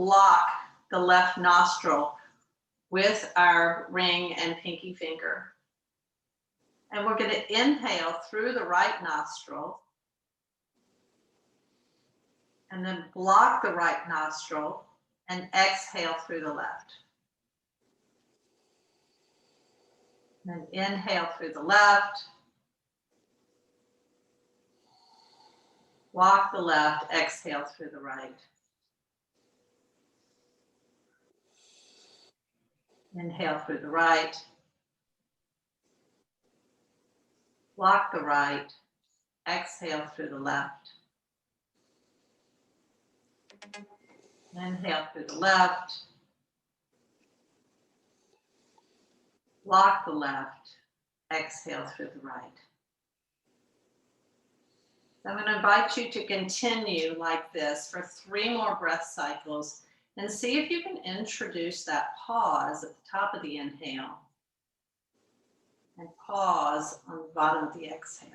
block the left nostril with our ring and pinky finger. And we're going to inhale through the right nostril and then block the right nostril and exhale through the left. And then inhale through the left, block the left, exhale through the right. Inhale through the right, block the right, exhale through the left. Inhale through the left, block the left, exhale through the right. I'm going to invite you to continue like this for 3 more breath cycles and see if you can introduce that pause at the top of the inhale and pause on the bottom of the exhale.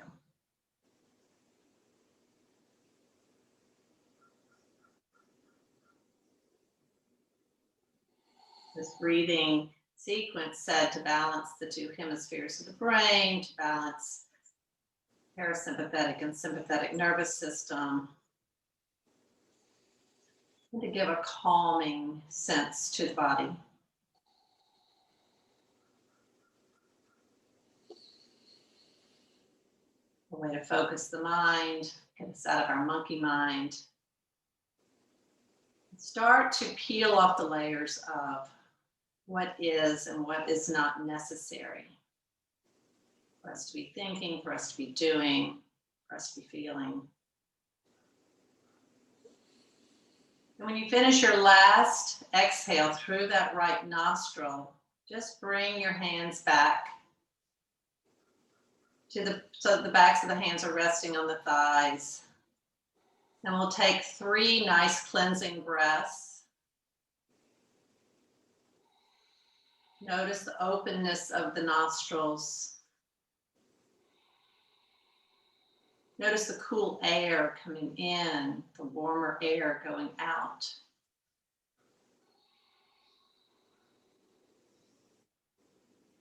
This breathing sequence said to balance the 2 hemispheres of the brain, to balance parasympathetic and sympathetic nervous system, and to give a calming sense to the body. A way to focus the mind, get us out of our monkey mind. Start to peel off the layers of what is and what is not necessary for us to be thinking, for us to be doing, for us to be feeling. And when you finish your last exhale through that right nostril, just bring your hands back to so the backs of the hands are resting on the thighs. And we'll take 3 nice cleansing breaths. Notice the openness of the nostrils. Notice the cool air coming in, the warmer air going out.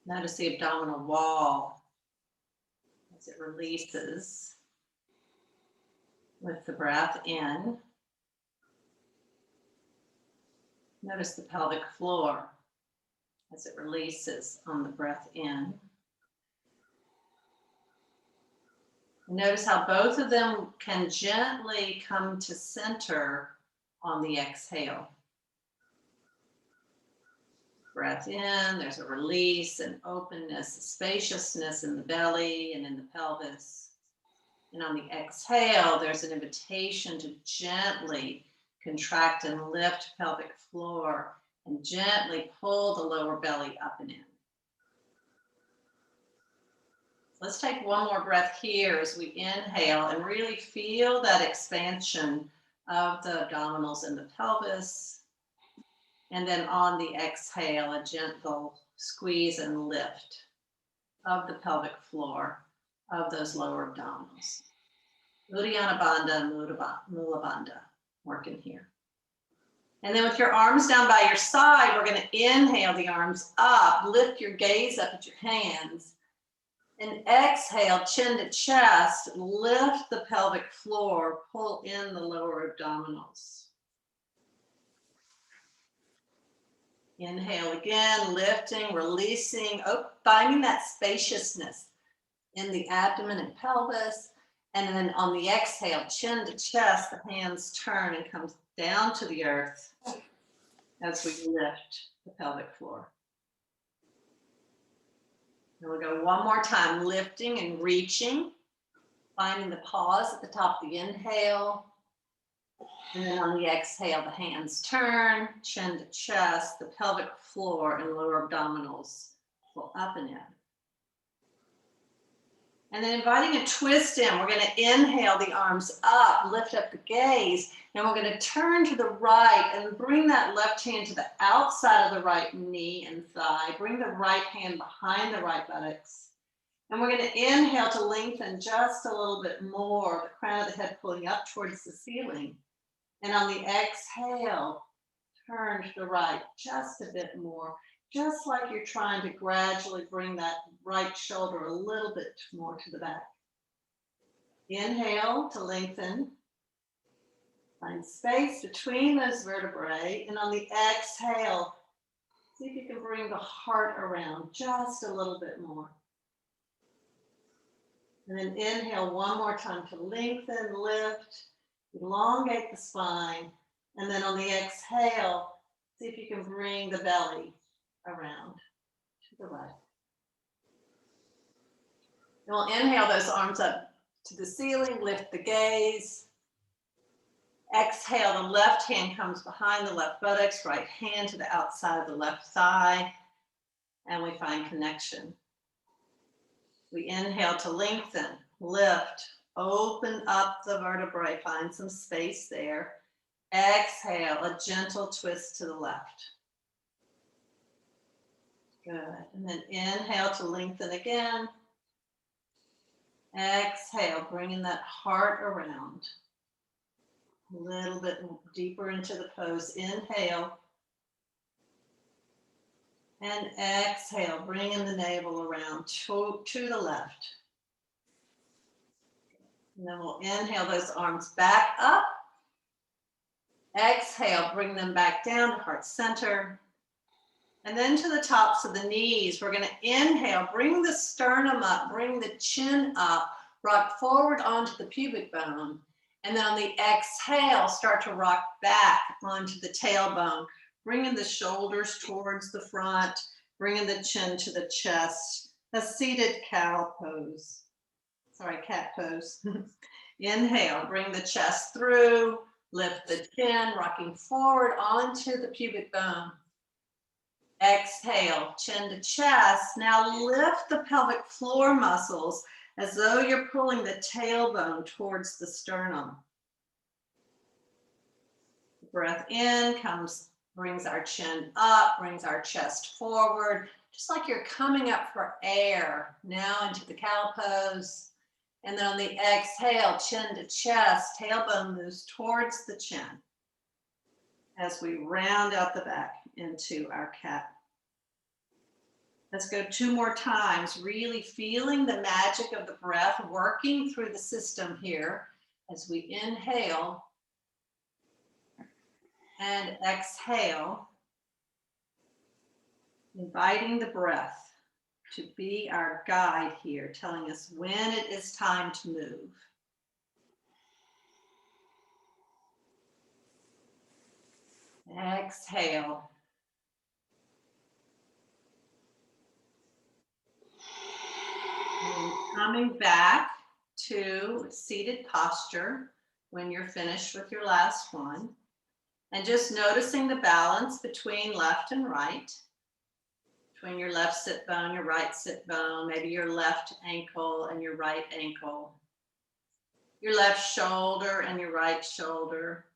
Notice the abdominal wall as it releases with the breath in. Notice the pelvic floor as it releases on the breath in. Notice how both of them can gently come to center on the exhale. Breath in, there's a release and openness, a spaciousness in the belly and in the pelvis. And on the exhale, there's an invitation to gently contract and lift pelvic floor and gently pull the lower belly up and in. Let's take 1 more breath here as we inhale and really feel that expansion of the abdominals and the pelvis. And then on the exhale, a gentle squeeze and lift of the pelvic floor of those lower abdominals. Uddiyana Bandha and Mula Bandha working here. And then with your arms down by your side, we're going to inhale the arms up, lift your gaze up at your hands. And exhale, chin to chest, lift the pelvic floor, pull in the lower abdominals. Inhale again, lifting, releasing, finding that spaciousness in the abdomen and pelvis. And then on the exhale, chin to chest, the hands turn and come down to the earth as we lift the pelvic floor. And we'll go 1 more time, lifting and reaching, finding the pause at the top of the inhale. And then on the exhale, the hands turn, chin to chest, the pelvic floor and lower abdominals pull up and in. And then inviting a twist in, we're going to inhale the arms up, lift up the gaze, and we're going to turn to the right and bring that left hand to the outside of the right knee and thigh. Bring the right hand behind the right buttocks. And we're going to inhale to lengthen just a little bit more, the crown of the head pulling up towards the ceiling. And on the exhale, turn to the right just a bit more, just like you're trying to gradually bring that right shoulder a little bit more to the back. Inhale to lengthen. Find space between those vertebrae, and on the exhale, see if you can bring the heart around just a little bit more. And then inhale one more time to lengthen, lift, elongate the spine. And then on the exhale, see if you can bring the belly around to the right. And we'll inhale those arms up to the ceiling, lift the gaze. Exhale, the left hand comes behind the left buttocks, right hand to the outside of the left thigh, and we find connection. We inhale to lengthen, lift, open up the vertebrae, find some space there. Exhale, a gentle twist to the left. Good, and then inhale to lengthen again. Exhale, bringing that heart around. A little bit deeper into the pose. Inhale. And exhale, bringing the navel around to the left. And then we'll inhale those arms back up. Exhale, bring them back down to heart center. And then to the tops of the knees, we're going to inhale, bring the sternum up, bring the chin up, rock forward onto the pubic bone. And then on the exhale, start to rock back onto the tailbone, bringing the shoulders towards the front, bringing the chin to the chest, a seated cow pose. Sorry, cat pose. Inhale, bring the chest through, lift the chin, rocking forward onto the pubic bone. Exhale, chin to chest. Now lift the pelvic floor muscles as though you're pulling the tailbone towards the sternum. Breath in brings our chin up, brings our chest forward, just like you're coming up for air. Now into the cow pose. And then on the exhale, chin to chest, tailbone moves towards the chin as we round out the back into our cat. Let's go 2 more times, really feeling the magic of the breath working through the system here as we inhale and exhale, inviting the breath to be our guide here, telling us when it is time to move. Exhale. And coming back to seated posture when you're finished with your last one. And just noticing the balance between left and right, between your left sit bone, your right sit bone, maybe your left ankle and your right ankle, your left shoulder and your right shoulder.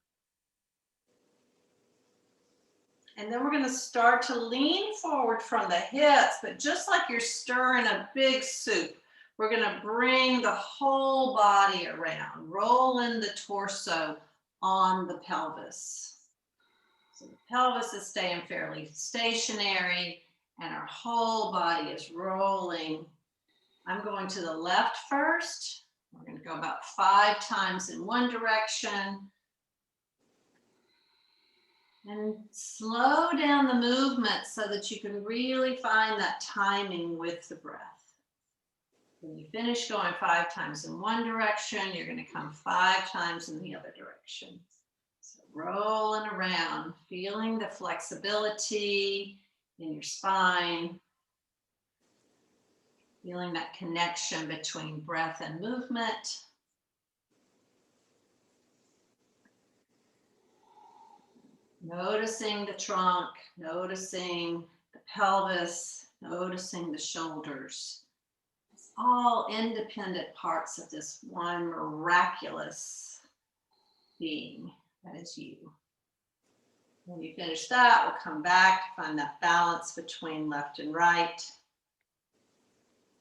And then we're going to start to lean forward from the hips, but just like you're stirring a big soup, we're going to bring the whole body around, rolling the torso on the pelvis. So the pelvis is staying fairly stationary and our whole body is rolling. I'm going to the left first. We're going to go about 5 times in one direction. And slow down the movement so that you can really find that timing with the breath. When you finish going 5 times in one direction, you're going to come 5 times in the other direction. So rolling around, feeling the flexibility in your spine, feeling that connection between breath and movement. Noticing the trunk, noticing the pelvis, noticing the shoulders. It's all independent parts of this one miraculous being that is you. When you finish that, we'll come back to find that balance between left and right.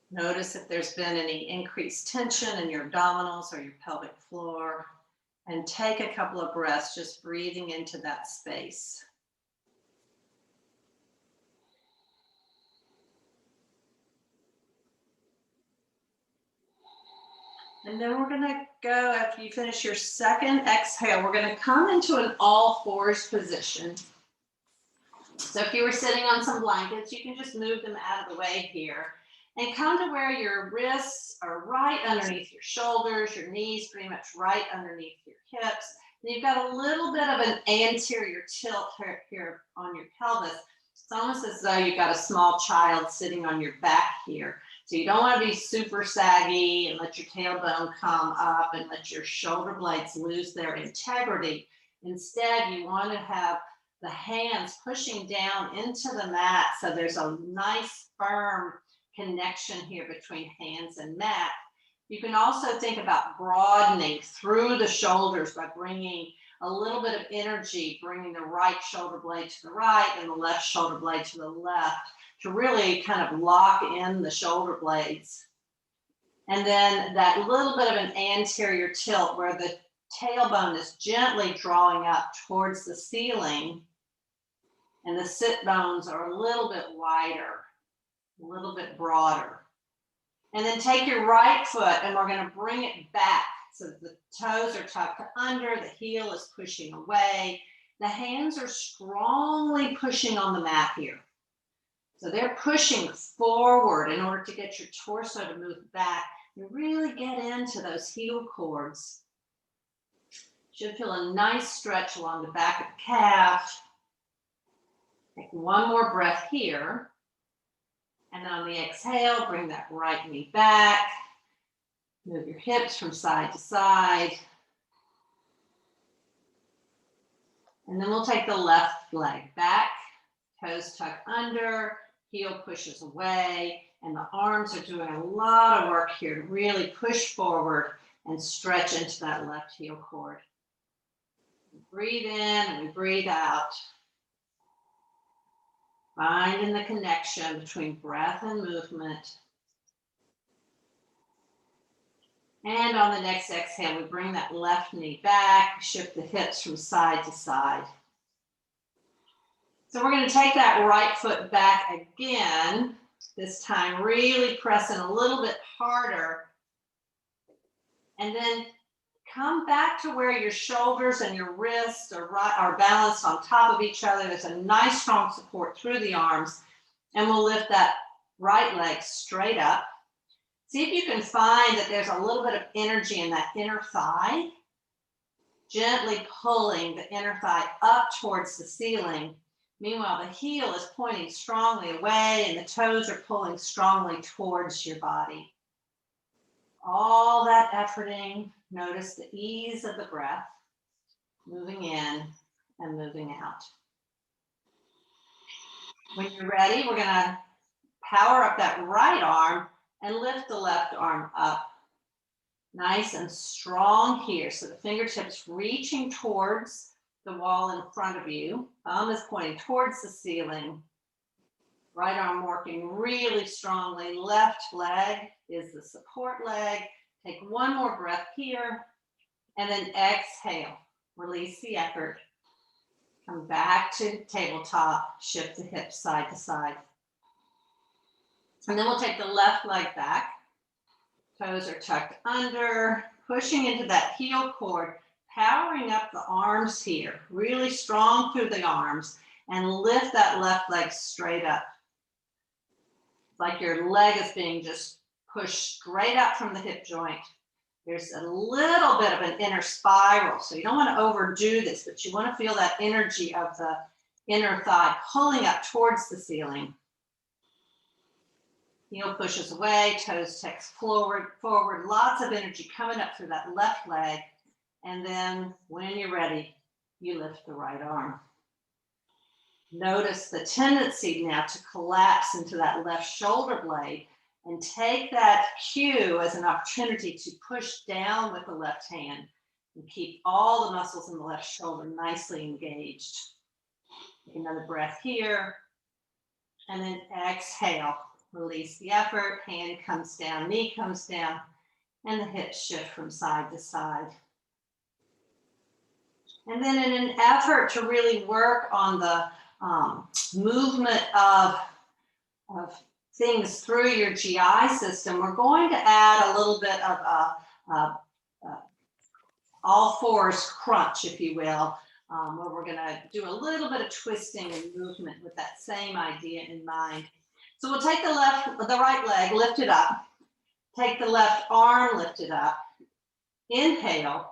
Notice if there's been any increased tension in your abdominals or your pelvic floor. And take a couple of breaths, just breathing into that space. And then we're gonna go, after you finish your second exhale, we're gonna come into an all fours position. So if you were sitting on some blankets, you can just move them out of the way here and come to where your wrists are right underneath your shoulders, your knees pretty much right underneath your hips. And you've got a little bit of an anterior tilt here on your pelvis. It's almost as though you've got a small child sitting on your back here. So you don't want to be super saggy and let your tailbone come up and let your shoulder blades lose their integrity. Instead, you want to have the hands pushing down into the mat so there's a nice firm connection here between hands and mat. You can also think about broadening through the shoulders by bringing a little bit of energy, bringing the right shoulder blade to the right and the left shoulder blade to the left to really kind of lock in the shoulder blades. And then that little bit of an anterior tilt where the tailbone is gently drawing up towards the ceiling and the sit bones are a little bit wider, a little bit broader. And then take your right foot and we're going to bring it back so that the toes are tucked under, the heel is pushing away. The hands are strongly pushing on the mat here. So they're pushing forward in order to get your torso to move back and really get into those heel cords. Should feel a nice stretch along the back of the calf. Take one more breath here. And on the exhale, bring that right knee back. Move your hips from side to side. And then we'll take the left leg back, toes tucked under, heel pushes away, and the arms are doing a lot of work here to really push forward and stretch into that left heel cord. Breathe in and we breathe out. Finding the connection between breath and movement. And on the next exhale, we bring that left knee back, shift the hips from side to side. So we're going to take that right foot back again, this time really pressing a little bit harder. And then come back to where your shoulders and your wrists are balanced on top of each other. There's a nice strong support through the arms. And we'll lift that right leg straight up. See if you can find that there's a little bit of energy in that inner thigh. Gently pulling the inner thigh up towards the ceiling. Meanwhile, the heel is pointing strongly away and the toes are pulling strongly towards your body. All that efforting. Notice the ease of the breath, moving in and moving out. When you're ready, we're going to power up that right arm and lift the left arm up. Nice and strong here. So the fingertips reaching towards the wall in front of you. Thumb is pointing towards the ceiling. Right arm working really strongly. Left leg is the support leg. Take one more breath here, and then exhale. Release the effort. Come back to tabletop. Shift the hips side to side. And then we'll take the left leg back. Toes are tucked under, pushing into that heel cord, powering up the arms here. Really strong through the arms, and lift that left leg straight up. It's like your leg is being just pushed straight up from the hip joint. There's a little bit of an inner spiral, so you don't want to overdo this, but you want to feel that energy of the inner thigh pulling up towards the ceiling. Heel pushes away, toes takes forward, lots of energy coming up through that left leg. And then when you're ready, you lift the right arm. Notice the tendency now to collapse into that left shoulder blade and take that cue as an opportunity to push down with the left hand and keep all the muscles in the left shoulder nicely engaged. Take another breath here and then exhale. Release the effort, hand comes down, knee comes down, and the hips shift from side to side. And then in an effort to really work on the movement of things through your GI system, we're going to add a little bit of all fours crunch, if you will, where we're gonna do a little bit of twisting and movement with that same idea in mind. So we'll take the right leg, lift it up. Take the left arm, lift it up. Inhale.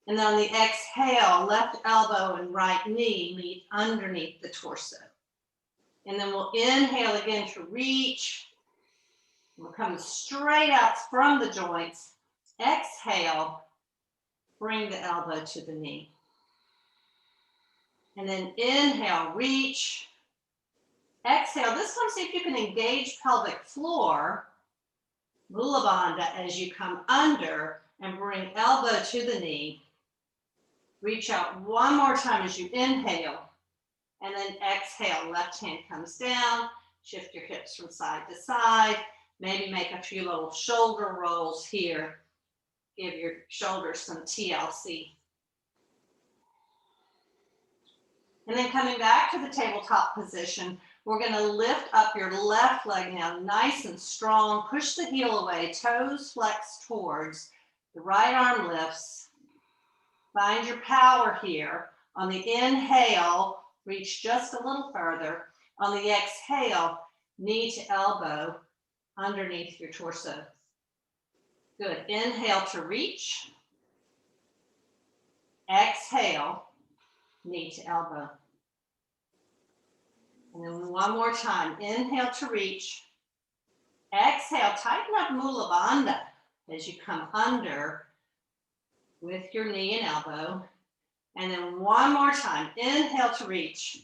And then on the exhale, left elbow and right knee meet underneath the torso. And then we'll inhale again to reach. We're coming straight out from the joints. Exhale, bring the elbow to the knee. And then inhale, reach. Exhale, this time see if you can engage pelvic floor, Mula Bandha, as you come under and bring elbow to the knee. Reach out one more time as you inhale, and then exhale, left hand comes down, shift your hips from side to side, maybe make a few little shoulder rolls here, give your shoulders some TLC. And then coming back to the tabletop position, we're gonna lift up your left leg now, nice and strong, push the heel away, toes flex towards, the right arm lifts. Find your power here. On the inhale, reach just a little further. On the exhale, knee to elbow underneath your torso. Good. Inhale to reach. Exhale, knee to elbow. And then one more time. Inhale to reach. Exhale, tighten up Mula Bandha as you come under with your knee and elbow. And then one more time. Inhale to reach.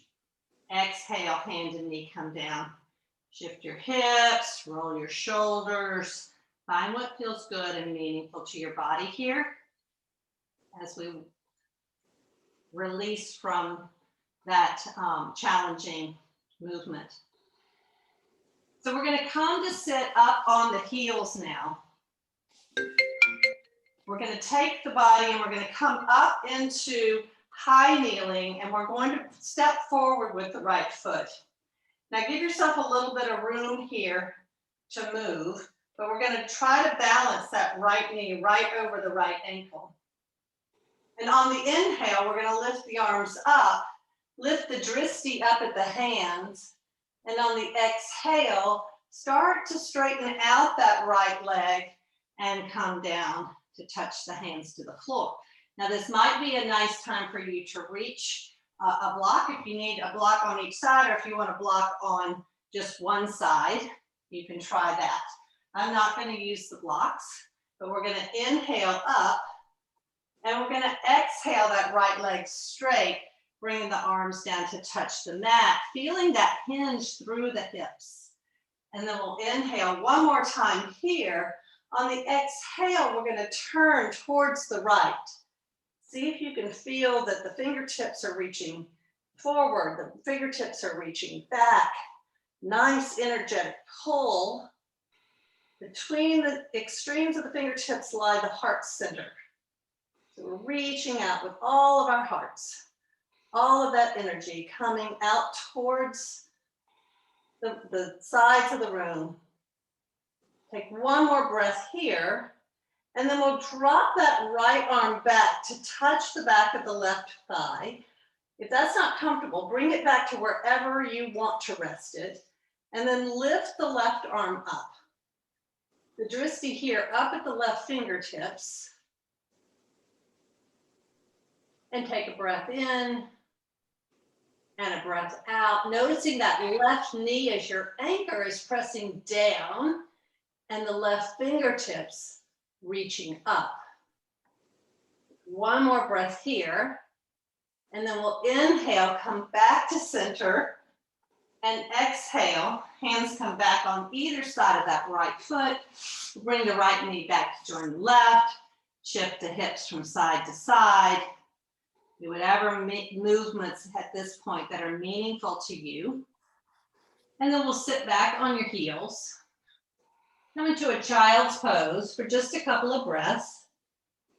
Exhale, hand and knee come down. Shift your hips, roll your shoulders. Find what feels good and meaningful to your body here as we release from that challenging movement. So we're going to come to sit up on the heels now. We're going to take the body and we're going to come up into high kneeling, and we're going to step forward with the right foot. Now give yourself a little bit of room here to move, but we're going to try to balance that right knee right over the right ankle. And on the inhale, we're going to lift the arms up, lift the dristi up at the hands, and on the exhale, start to straighten out that right leg and come down to touch the hands to the floor. Now this might be a nice time for you to reach a block if you need a block on each side, or if you want a block on just one side, you can try that. I'm not going to use the blocks, but we're going to inhale up, and we're going to exhale that right leg straight, bringing the arms down to touch the mat, feeling that hinge through the hips. And then we'll inhale one more time here. On the exhale, we're going to turn towards the right. See if you can feel that the fingertips are reaching forward, the fingertips are reaching back. Nice energetic pull. Between the extremes of the fingertips lie the heart center. So we're reaching out with all of our hearts. All of that energy coming out towards the sides of the room. Take one more breath here, and then we'll drop that right arm back to touch the back of the left thigh. If that's not comfortable, bring it back to wherever you want to rest it, and then lift the left arm up. The dristi here up at the left fingertips, and take a breath in and a breath out, noticing that left knee as your anchor is pressing down and the left fingertips reaching up. One more breath here, and then we'll inhale, come back to center, and exhale, hands come back on either side of that right foot. Bring the right knee back to join the left, shift the hips from side to side. Do whatever movements at this point that are meaningful to you. And then we'll sit back on your heels. Come into a child's pose for just a couple of breaths.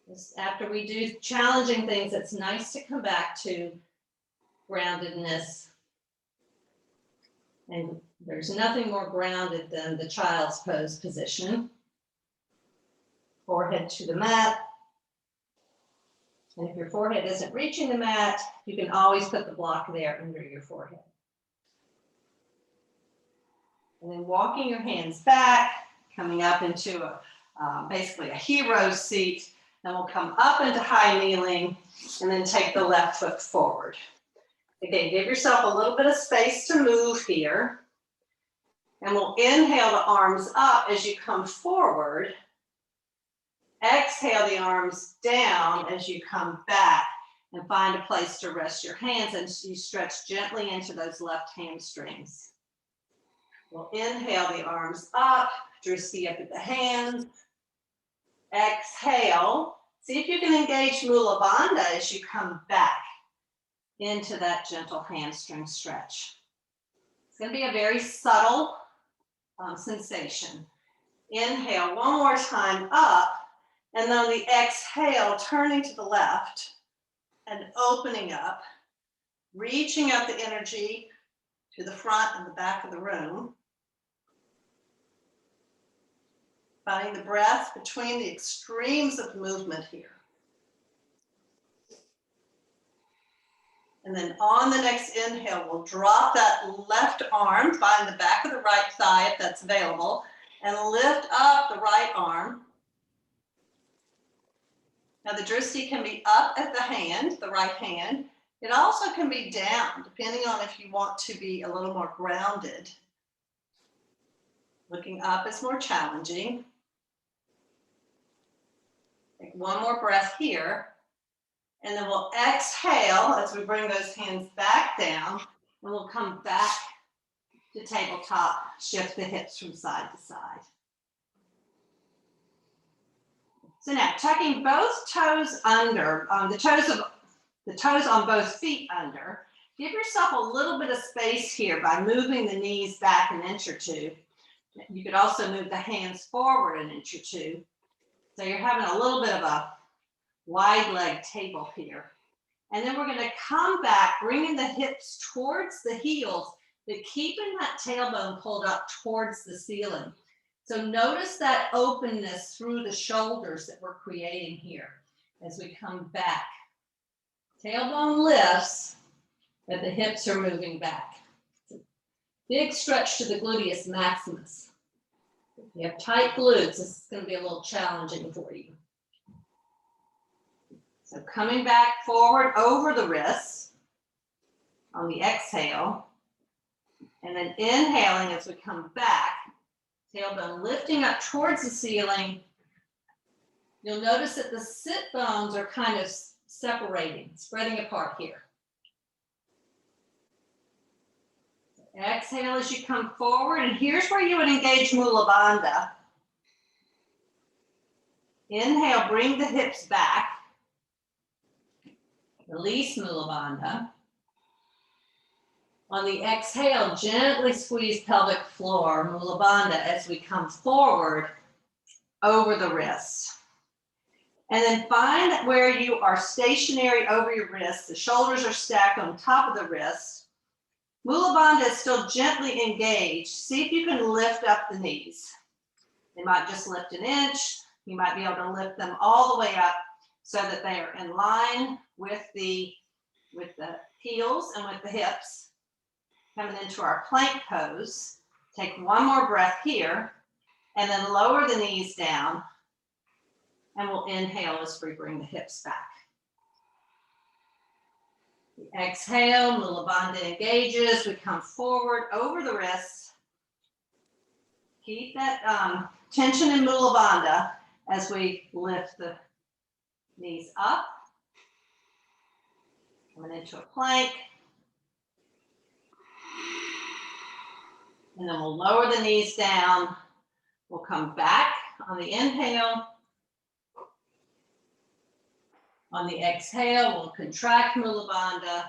Just after we do challenging things, it's nice to come back to groundedness. And there's nothing more grounded than the child's pose position. forehead to the mat. And if your forehead isn't reaching the mat, you can always put the block there under your forehead. And then walking your hands back, coming up into basically a hero seat. Then we'll come up into high kneeling and then take the left foot forward. Again, give yourself a little bit of space to move here. And we'll inhale the arms up as you come forward. Exhale the arms down as you come back and find a place to rest your hands, and you stretch gently into those left hamstrings. We'll inhale the arms up, drishti up at the hands. Exhale. See if you can engage Mula Bandha as you come back into that gentle hamstring stretch. It's going to be a very subtle sensation. Inhale one more time up, and then the exhale, turning to the left and opening up, reaching out the energy to the front and the back of the room. Finding the breath between the extremes of movement here. And then on the next inhale, we'll drop that left arm, find the back of the right thigh if that's available, and lift up the right arm. Now the drishti can be up at the hand, the right hand. It also can be down, depending on if you want to be a little more grounded. Looking up is more challenging. Take one more breath here. And then we'll exhale as we bring those hands back down, and we'll come back to tabletop, shift the hips from side to side. So now tucking both toes under, the toes on both feet under. Give yourself a little bit of space here by moving the knees back an inch or two. You could also move the hands forward an inch or two. So you're having a little bit of a wide leg table here. And then we're going to come back, bringing the hips towards the heels, but keeping that tailbone pulled up towards the ceiling. So notice that openness through the shoulders that we're creating here as we come back. Tailbone lifts, but the hips are moving back. Big stretch to the gluteus maximus. If you have tight glutes, this is going to be a little challenging for you. So coming back forward over the wrists on the exhale, and then inhaling as we come back, tailbone lifting up towards the ceiling. You'll notice that the sit bones are kind of separating, spreading apart here. Exhale as you come forward, and here's where you would engage Mula Bandha. Inhale, bring the hips back. Release Mula Bandha. On the exhale, gently squeeze pelvic floor, Mula Bandha, as we come forward over the wrists. And then find where you are stationary over your wrists. The shoulders are stacked on top of the wrists. Mula Bandha is still gently engaged. See if you can lift up the knees. They might just lift an inch. You might be able to lift them all the way up so that they are in line with the heels and with the hips. Coming into our plank pose. Take one more breath here, and then lower the knees down, and we'll inhale as we bring the hips back. Exhale, Mula Bandha engages. We come forward over the wrists. Keep that tension in Mula Bandha as we lift the knees up. Coming into a plank. And then we'll lower the knees down. We'll come back on the inhale. On the exhale, we'll contract Mula Bandha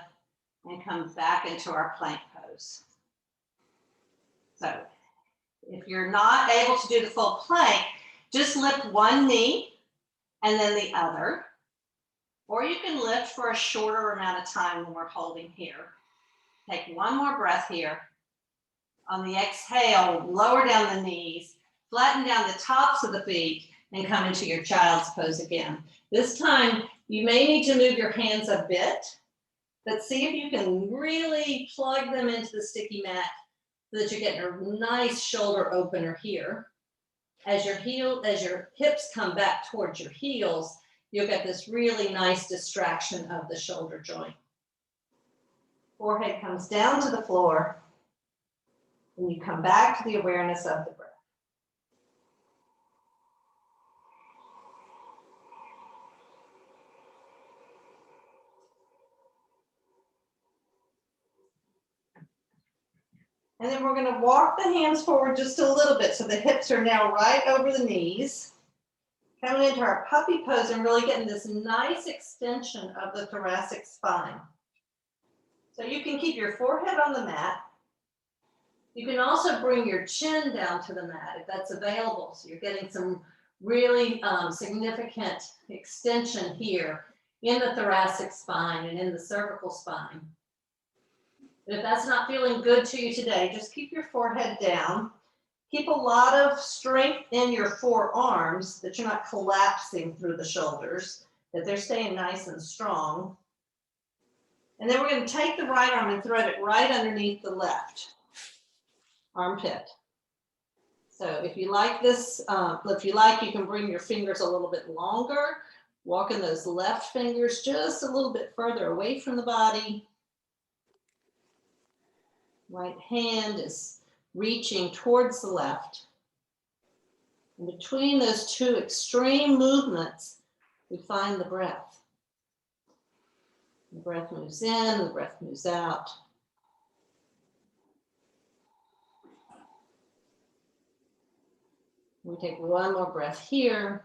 and come back into our plank pose. So if you're not able to do the full plank, just lift one knee and then the other. Or you can lift for a shorter amount of time when we're holding here. Take one more breath here. On the exhale, lower down the knees, flatten down the tops of the feet, and come into your child's pose again. This time, you may need to move your hands a bit, but see if you can really plug them into the sticky mat so that you're getting a nice shoulder opener here. As your hips come back towards your heels, you'll get this really nice distraction of the shoulder joint. Forehead comes down to the floor, and you come back to the awareness of the breath. And then we're going to walk the hands forward just a little bit so the hips are now right over the knees. Coming into our puppy pose and really getting this nice extension of the thoracic spine. So you can keep your forehead on the mat. You can also bring your chin down to the mat if that's available. So you're getting some really significant extension here in the thoracic spine and in the cervical spine. But if that's not feeling good to you today, just keep your forehead down. Keep a lot of strength in your forearms, that you're not collapsing through the shoulders, that they're staying nice and strong. And then we're going to take the right arm and thread it right underneath the left armpit. So if you like this, you can bring your fingers a little bit longer, walking those left fingers just a little bit further away from the body. Right hand is reaching towards the left. And between those two extreme movements, we find the breath. The breath moves in, the breath moves out. We take one more breath here.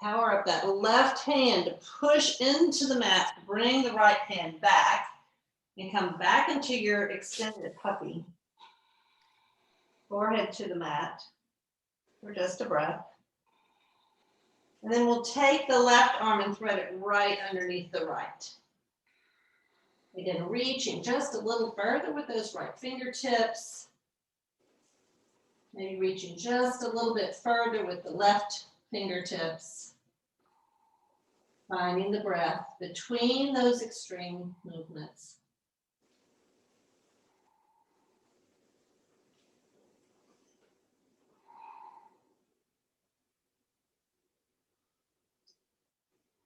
Power up that left hand to push into the mat, bring the right hand back, and come back into your extended puppy. Forehead to the mat for just a breath. And then we'll take the left arm and thread it right underneath the right. Again, reaching just a little further with those right fingertips. Maybe reaching just a little bit further with the left fingertips. Finding the breath between those extreme movements.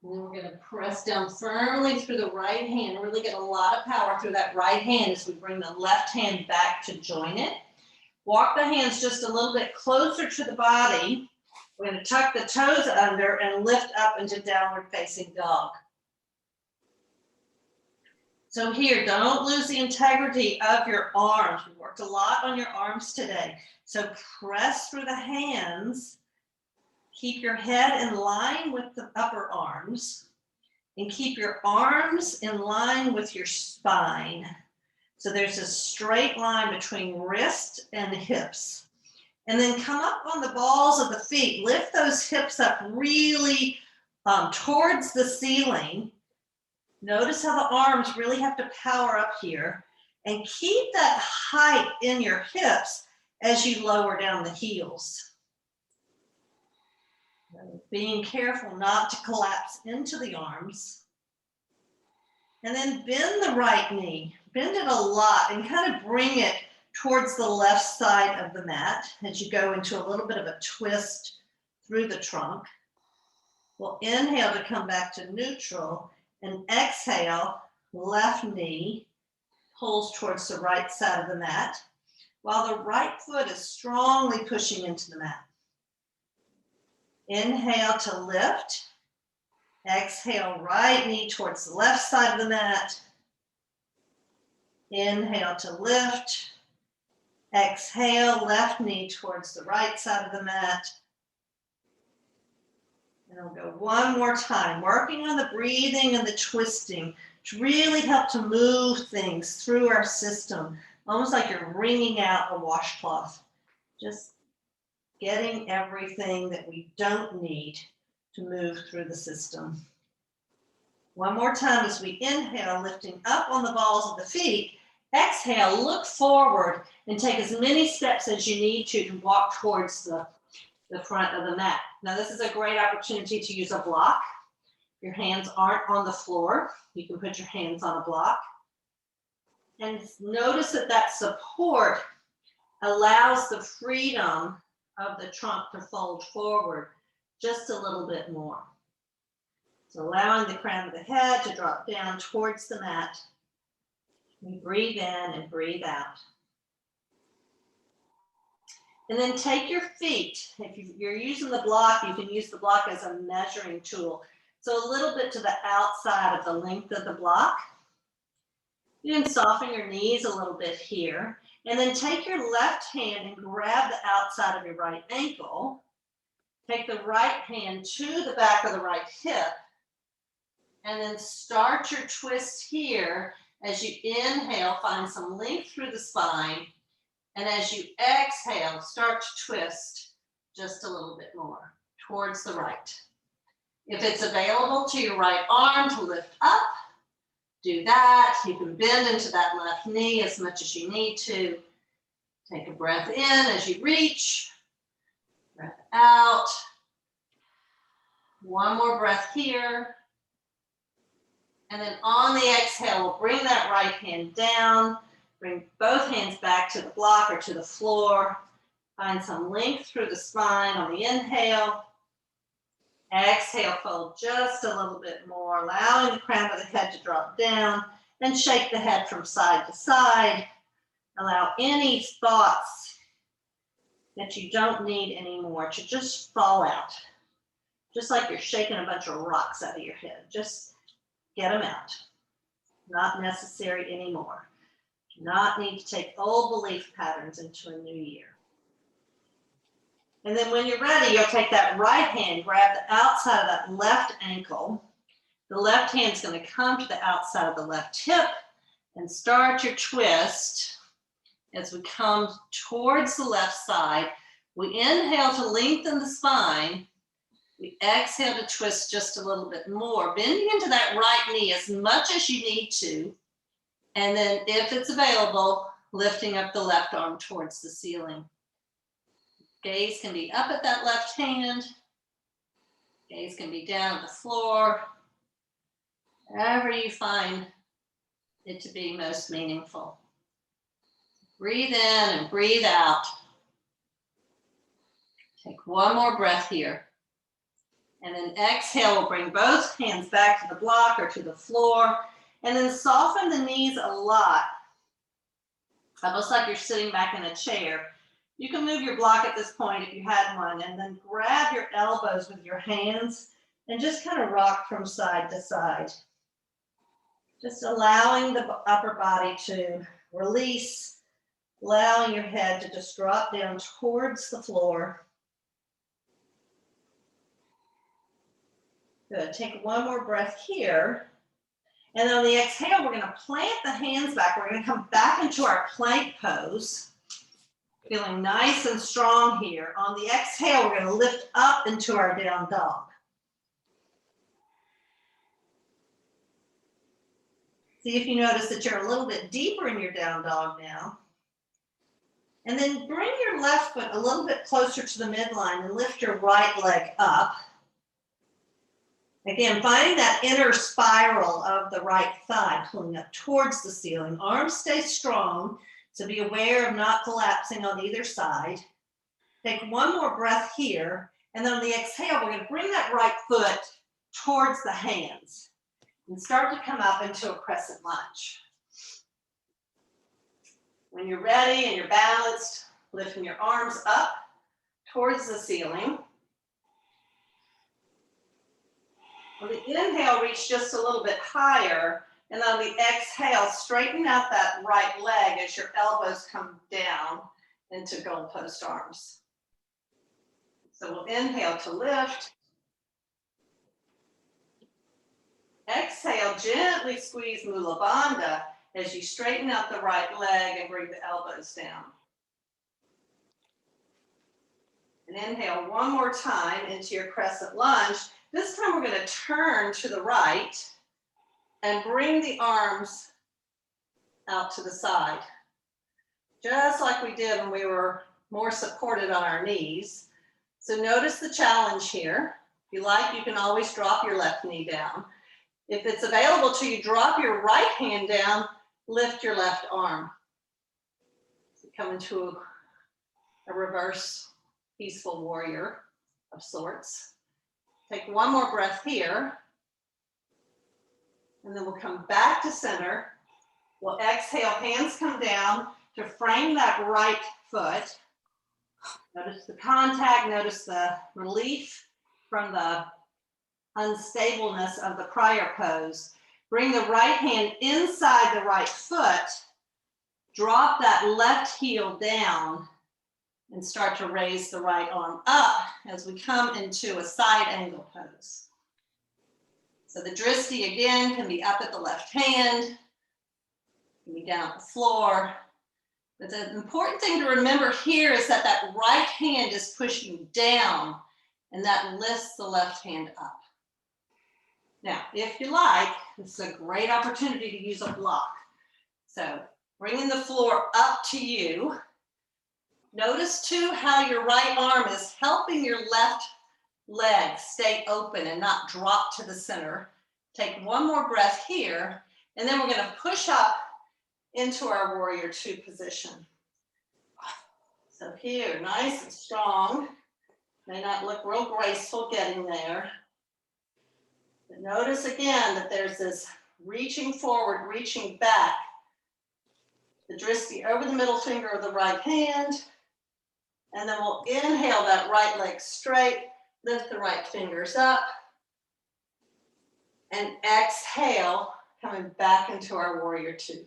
And then we're going to press down firmly through the right hand, really get a lot of power through that right hand as we bring the left hand back to join it. Walk the hands just a little bit closer to the body. We're going to tuck the toes under and lift up into downward facing dog. So here, don't lose the integrity of your arms. We worked a lot on your arms today. So press through the hands. Keep your head in line with the upper arms and keep your arms in line with your spine. So there's a straight line between wrist and hips. And then come up on the balls of the feet. Lift those hips up really towards the ceiling. Notice how the arms really have to power up here. And keep that height in your hips as you lower down the heels. Being careful not to collapse into the arms. And then bend the right knee. Bend it a lot and kind of bring it towards the left side of the mat as you go into a little bit of a twist through the trunk. We'll inhale to come back to neutral and exhale, left knee pulls towards the right side of the mat while the right foot is strongly pushing into the mat. Inhale to lift. Exhale, right knee towards the left side of the mat. Inhale to lift. Exhale, left knee towards the right side of the mat. And we'll go one more time, working on the breathing and the twisting to really help to move things through our system, almost like you're wringing out a washcloth. Just getting everything that we don't need to move through the system. One more time as we inhale, lifting up on the balls of the feet. Exhale, look forward and take as many steps as you need to walk towards the the front of the mat. Now this is a great opportunity to use a block. Your hands aren't on the floor. You can put your hands on a block. And notice that that support allows the freedom of the trunk to fold forward just a little bit more. So allowing the crown of the head to drop down towards the mat. You breathe in and breathe out. And then take your feet. If you're using the block, you can use the block as a measuring tool. So a little bit to the outside of the length of the block. You can soften your knees a little bit here. And then take your left hand and grab the outside of your right ankle. Take the right hand to the back of the right hip. And then start your twist here. As you inhale, find some length through the spine. And as you exhale, start to twist just a little bit more towards the right. If it's available to your right arm to lift up, do that. You can bend into that left knee as much as you need to. Take a breath in as you reach. Breath out. One more breath here. And then on the exhale, we'll bring that right hand down. Bring both hands back to the block or to the floor. Find some length through the spine on the inhale. Exhale, fold just a little bit more, allowing the crown of the head to drop down. Then shake the head from side to side. Allow any thoughts that you don't need anymore to just fall out. Just like you're shaking a bunch of rocks out of your head. Just get them out. Not necessary anymore. Do not need to take old belief patterns into a new year. And then when you're ready, you'll take that right hand, grab the outside of that left ankle. The left hand's going to come to the outside of the left hip and start your twist. As we come towards the left side, we inhale to lengthen the spine. We exhale to twist just a little bit more, bending into that right knee as much as you need to. And then if it's available, lifting up the left arm towards the ceiling. Gaze can be up at that left hand. Gaze can be down at the floor. Wherever you find it to be most meaningful. Breathe in and breathe out. Take one more breath here. And then exhale, we'll bring both hands back to the block or to the floor. And then soften the knees a lot. Almost like you're sitting back in a chair. You can move your block at this point if you had one, and then grab your elbows with your hands and just kind of rock from side to side. Just allowing the upper body to release, allowing your head to just drop down towards the floor. Good, take one more breath here. And on the exhale, we're going to plant the hands back. We're going to come back into our plank pose. Feeling nice and strong here. On the exhale, we're going to lift up into our down dog. See if you notice that you're a little bit deeper in your down dog now. And then bring your left foot a little bit closer to the midline and lift your right leg up. Again, finding that inner spiral of the right thigh, pulling up towards the ceiling. Arms stay strong, so be aware of not collapsing on either side. Take one more breath here, and then on the exhale, we're going to bring that right foot towards the hands and start to come up into a crescent lunge. When you're ready and you're balanced, lifting your arms up towards the ceiling. On the inhale, reach just a little bit higher. And on the exhale, straighten out that right leg as your elbows come down into goalpost arms. So we'll inhale to lift. Exhale, gently squeeze Mula Bandha as you straighten out the right leg and bring the elbows down. And inhale one more time into your crescent lunge. This time we're going to turn to the right and bring the arms out to the side. Just like we did when we were more supported on our knees. So notice the challenge here. If you like, you can always drop your left knee down. If it's available to you, drop your right hand down, lift your left arm. So come into a reverse peaceful warrior of sorts. Take one more breath here. And then we'll come back to center. We'll exhale, hands come down to frame that right foot. Notice the contact, notice the relief from the unstableness of the prior pose. Bring the right hand inside the right foot, drop that left heel down, and start to raise the right arm up as we come into a side angle pose. So the drishti again can be up at the left hand, can be down at the floor. But the important thing to remember here is that that right hand is pushing down and that lifts the left hand up. Now, if you like, this is a great opportunity to use a block. So bringing the floor up to you. Notice too how your right arm is helping your left leg stay open and not drop to the center. Take one more breath here, and then we're going to push up into our warrior two position. So here, nice and strong. May not look real graceful getting there. But notice again that there's this reaching forward, reaching back. The drishti over the middle finger of the right hand. And then we'll inhale that right leg straight, lift the right fingers up. And exhale, coming back into our warrior two.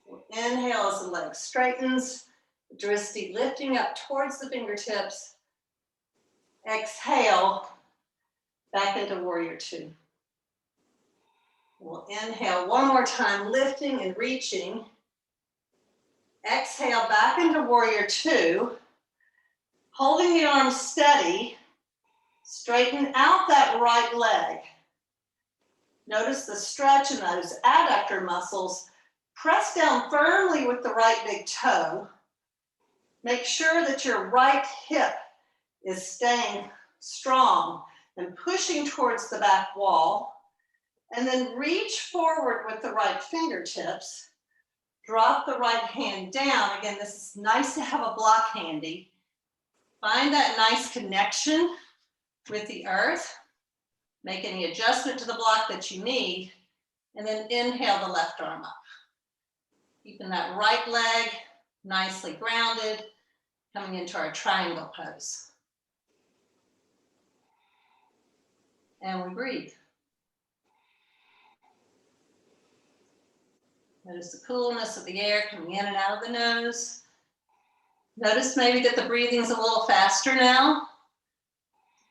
We'll inhale as the leg straightens, the drishti lifting up towards the fingertips. Exhale, back into warrior two. We'll inhale one more time, lifting and reaching. Exhale back into warrior two, holding the arms steady, straighten out that right leg. Notice the stretch in those adductor muscles. Press down firmly with the right big toe. Make sure that your right hip is staying strong and pushing towards the back wall. And then reach forward with the right fingertips. Drop the right hand down. Again, this is nice to have a block handy. Find that nice connection with the earth. Make any adjustment to the block that you need. And then inhale the left arm up. Keeping that right leg nicely grounded, coming into our triangle pose. And we breathe. Notice the coolness of the air coming in and out of the nose. Notice maybe that the breathing is a little faster now.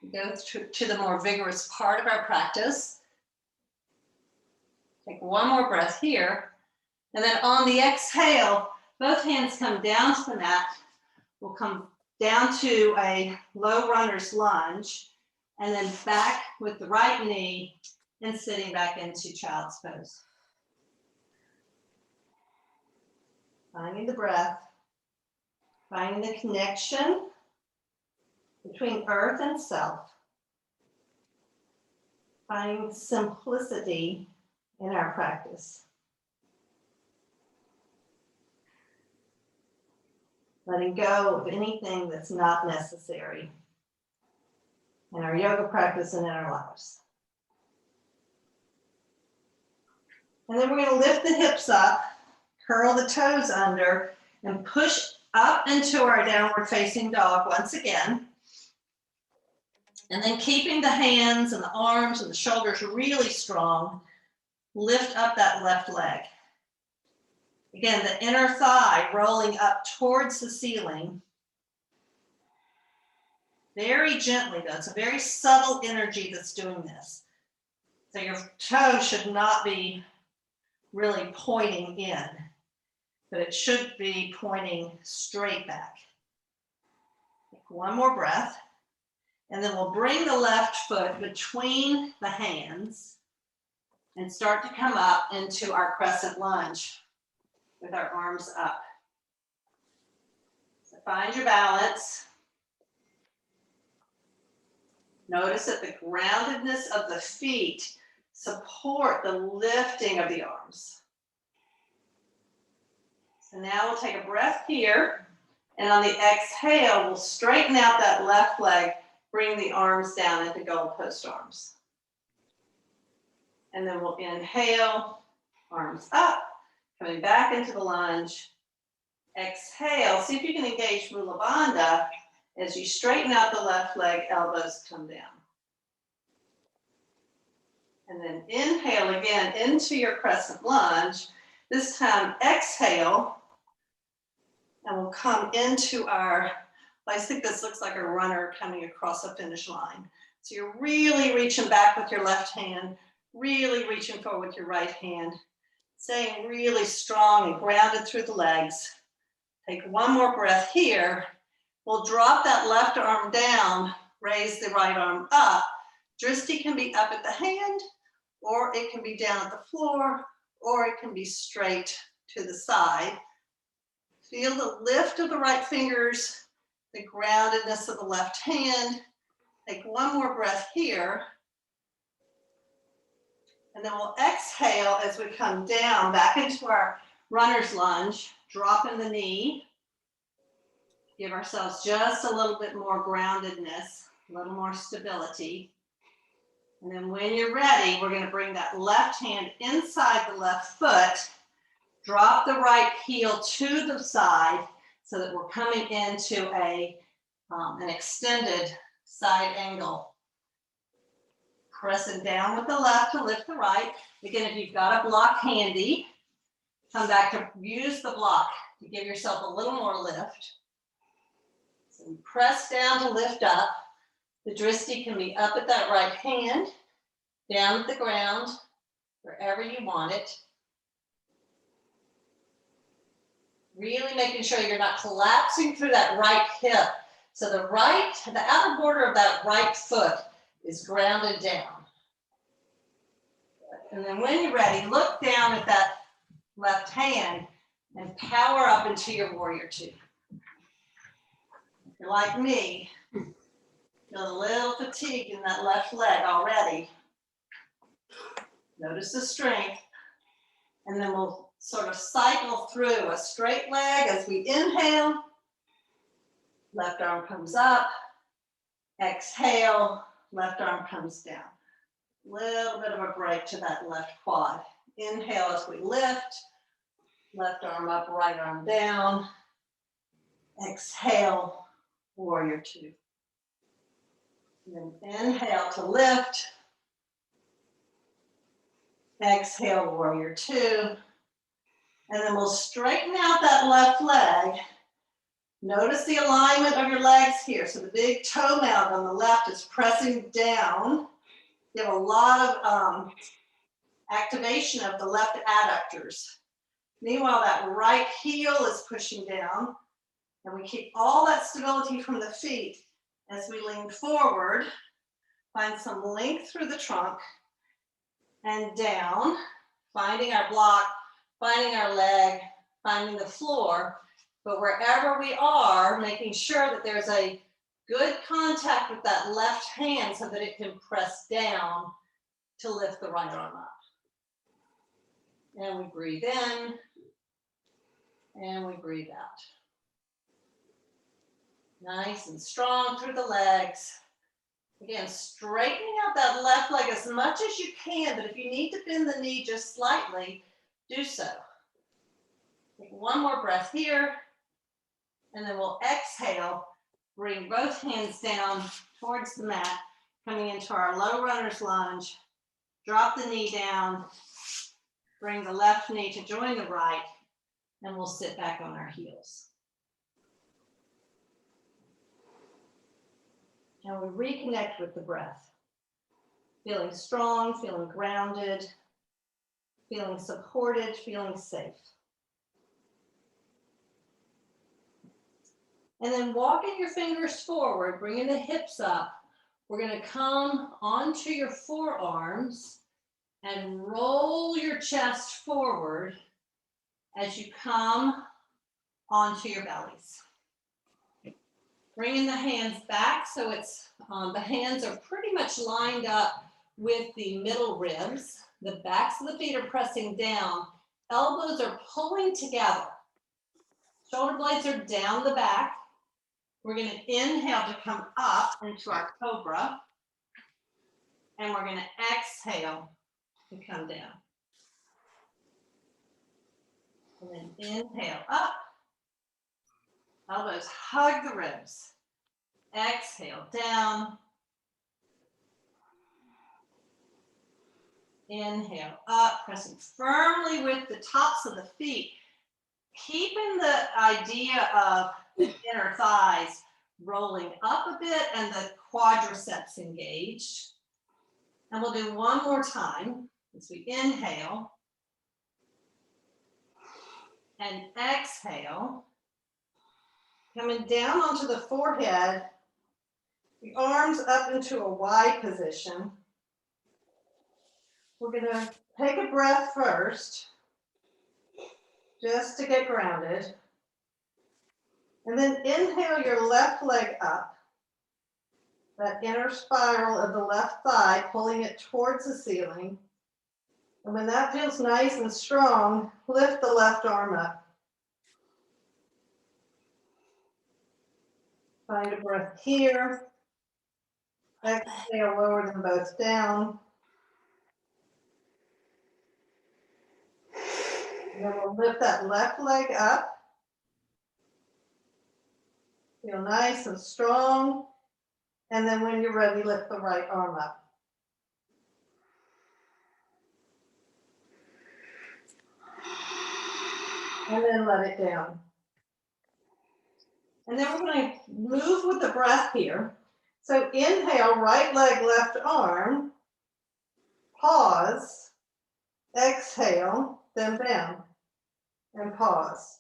We go to the more vigorous part of our practice. Take one more breath here. And then on the exhale, both hands come down to the mat. We'll come down to a low runner's lunge, and then back with the right knee and sitting back into child's pose. Finding the breath, finding the connection between earth and self, finding simplicity in our practice. Letting go of anything that's not necessary in our yoga practice and in our lives. And then we're going to lift the hips up, curl the toes under, and push up into our downward facing dog once again. And then keeping the hands and the arms and the shoulders really strong, lift up that left leg. Again, the inner thigh rolling up towards the ceiling. Very gently though, it's a very subtle energy that's doing this. So your toes should not be really pointing in, but it should be pointing straight back. Take one more breath, and then we'll bring the left foot between the hands and start to come up into our crescent lunge with our arms up. So Find your balance. Notice that the groundedness of the feet support the lifting of the arms. So now we'll take a breath here, and on the exhale, we'll straighten out that left leg, bring the arms down into goalpost arms. And then we'll inhale, arms up, coming back into the lunge. Exhale, see if you can engage Mula Bandha as you straighten out the left leg, elbows come down. And then inhale again into your crescent lunge. This time exhale, and we'll come into our, I think this looks like a runner coming across a finish line. So you're really reaching back with your left hand, really reaching forward with your right hand, staying really strong and grounded through the legs. Take one more breath here. We'll drop that left arm down, raise the right arm up. Drishti can be up at the hand, or it can be down at the floor, or it can be straight to the side. Feel the lift of the right fingers, the groundedness of the left hand. Take one more breath here. And then we'll exhale as we come down back into our runner's lunge, dropping the knee. Give ourselves just a little bit more groundedness, a little more stability. And then when you're ready, we're going to bring that left hand inside the left foot, drop the right heel to the side so that we're coming into an extended side angle. Pressing down with the left to lift the right. Again, if you've got a block handy, come back to use the block to give yourself a little more lift. So we press down to lift up. The Drishti can be up at that right hand, down at the ground, wherever you want it. Really making sure you're not collapsing through that right hip. So the outer border of that right foot is grounded down. And then when you're ready, look down at that left hand and power up into your warrior two. If you're like me, feel a little fatigue in that left leg already. Notice the strength. And then we'll sort of cycle through a straight leg as we inhale. Left arm comes up. Exhale, left arm comes down. Little bit of a break to that left quad. Inhale as we lift. Left arm up, right arm down. Exhale, warrior two. And then inhale to lift. Exhale, warrior two. And then we'll straighten out that left leg. Notice the alignment of your legs here. So the big toe mount on the left is pressing down. You have a lot of activation of the left adductors. Meanwhile, that right heel is pushing down. And we keep all that stability from the feet as we lean forward. Find some length through the trunk and down, finding our block, finding our leg, finding the floor. But wherever we are, making sure that there's a good contact with that left hand so that it can press down to lift the right arm up. And we breathe in, and we breathe out. Nice and strong through the legs. Again, straightening out that left leg as much as you can, but if you need to bend the knee just slightly, do so. Take one more breath here, and then we'll exhale, bring both hands down towards the mat, coming into our low runner's lunge. Drop the knee down, bring the left knee to join the right, and we'll sit back on our heels. And we reconnect with the breath. Feeling strong, feeling grounded, feeling supported, feeling safe. And then walking your fingers forward, bringing the hips up. We're going to come onto your forearms and roll your chest forward as you come onto your bellies. Bringing the hands back so it's, the hands are pretty much lined up with the middle ribs. The backs of the feet are pressing down. Elbows are pulling together. Shoulder blades are down the back. We're going to inhale to come up into our cobra. And we're going to exhale to come down. And then inhale up. Elbows hug the ribs. Exhale down. Inhale up, pressing firmly with the tops of the feet. Keeping the idea of the inner thighs rolling up a bit and the quadriceps engaged. And we'll do one more time as we inhale and exhale. Coming down onto the forehead, the arms up into a Y position. We're going to take a breath first, just to get grounded. And then inhale your left leg up, that inner spiral of the left thigh, pulling it towards the ceiling. And when that feels nice and strong, lift the left arm up. Find a breath here. Exhale, lower them both down. And then we'll lift that left leg up. Feel nice and strong. And then when you're ready, lift the right arm up. And then let it down. And then we're going to move with the breath here. So inhale, right leg, left arm. Pause. Exhale, then down. And pause.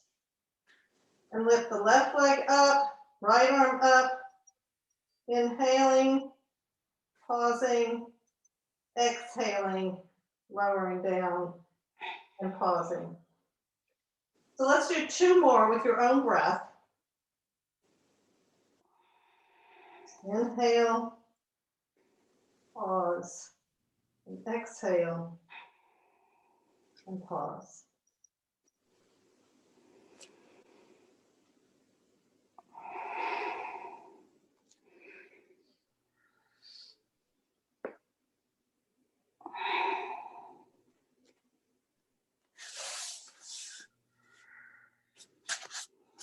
And lift the left leg up, right arm up. Inhaling, pausing, exhaling, lowering down, and pausing. So let's do two more with your own breath. Inhale, pause, and exhale, and pause.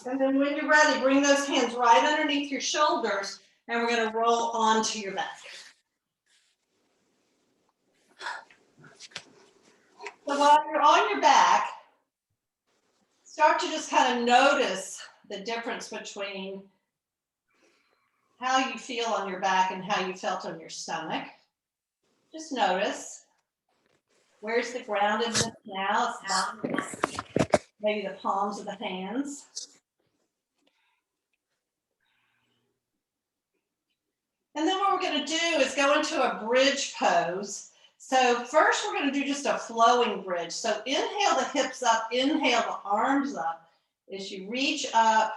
And then when you're ready, bring those hands right underneath your shoulders, and we're going to roll onto your back. So while you're on your back, start to just kind of notice the difference between how you feel on your back and how you felt on your stomach. Just notice, where's the groundedness now? It's maybe the palms of the hands. And then what we're going to do is go into a bridge pose. So first we're going to do just a flowing bridge. So inhale the hips up, inhale the arms up. As you reach up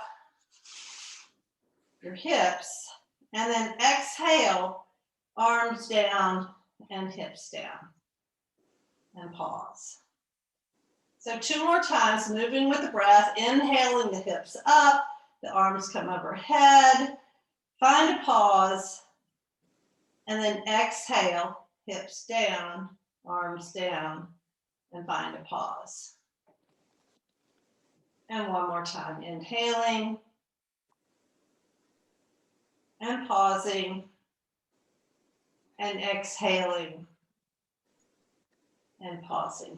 your hips, and then exhale, arms down and hips down. And pause. So two more times, moving with the breath, inhaling the hips up, the arms come overhead, find a pause, and then exhale, hips down, arms down, and find a pause. And one more time, inhaling and pausing and exhaling and pausing.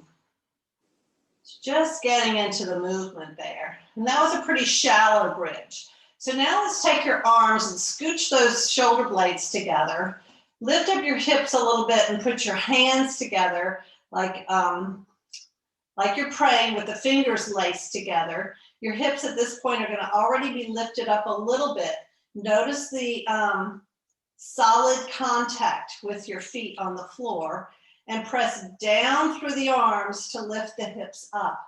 Just getting into the movement there. And that was a pretty shallow bridge. So now let's take your arms and scooch those shoulder blades together. Lift up your hips a little bit and put your hands together like you're praying with the fingers laced together. Your hips at this point are going to already be lifted up a little bit. Notice the solid contact with your feet on the floor, and press down through the arms to lift the hips up.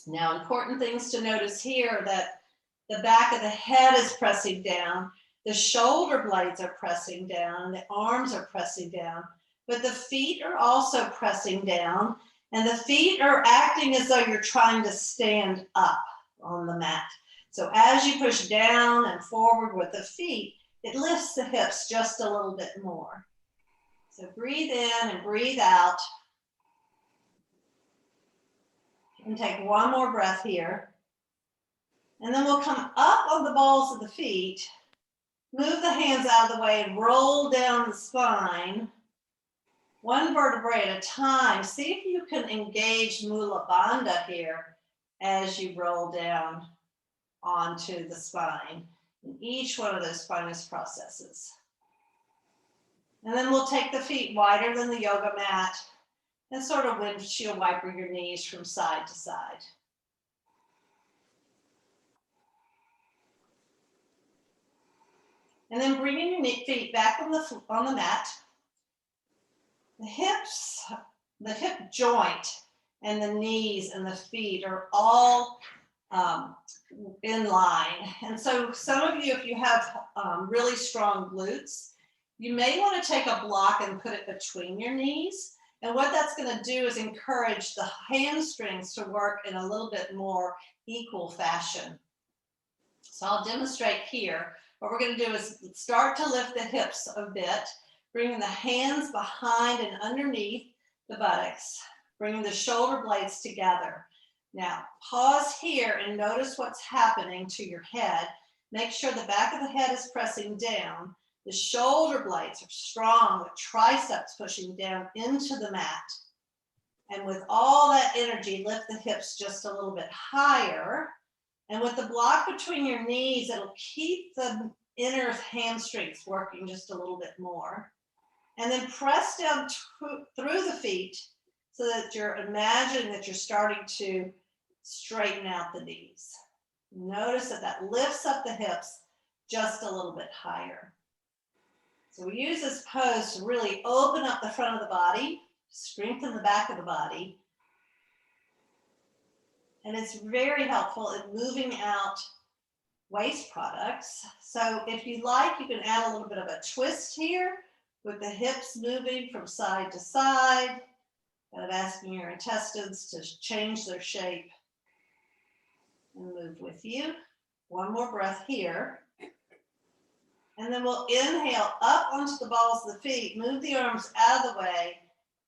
Now, important things to notice here, that The back of the head is pressing down. The shoulder blades are pressing down. The arms are pressing down. But the feet are also pressing down. And the feet are acting as though you're trying to stand up on the mat. So as you push down and forward with the feet, it lifts the hips just a little bit more. So breathe in and breathe out. And take one more breath here. And then we'll come up on the balls of the feet, move the hands out of the way and roll down the spine, one vertebrae at a time. See if you can engage Mula Bandha here as you roll down onto the spine in each one of those spinous processes. And then we'll take the feet wider than the yoga mat and sort of windshield wiper your knees from side to side. And then bringing your feet back on the mat. The hips, the hip joint and the knees and the feet are all in line. And so some of you, if you have really strong glutes, you may want to take a block and put it between your knees. And what that's going to do is encourage the hamstrings to work in a little bit more equal fashion. So I'll demonstrate here. What we're going to do is start to lift the hips a bit, bringing the hands behind and underneath the buttocks, bringing the shoulder blades together. Now, pause here and notice what's happening to your head. Make sure the back of the head is pressing down. The shoulder blades are strong with triceps pushing down into the mat. And with all that energy, lift the hips just a little bit higher. And with the block between your knees, it'll keep the inner hamstrings working just a little bit more. And then press down through the feet so that you're imagining that you're starting to straighten out the knees. Notice that that lifts up the hips just a little bit higher. So we use this pose to really open up the front of the body, strengthen the back of the body. And it's very helpful in moving out waste products. So if you like, you can add a little bit of a twist here with the hips moving from side to side, kind of asking your intestines to change their shape and move with you. One more breath here. And then we'll inhale up onto the balls of the feet, move the arms out of the way,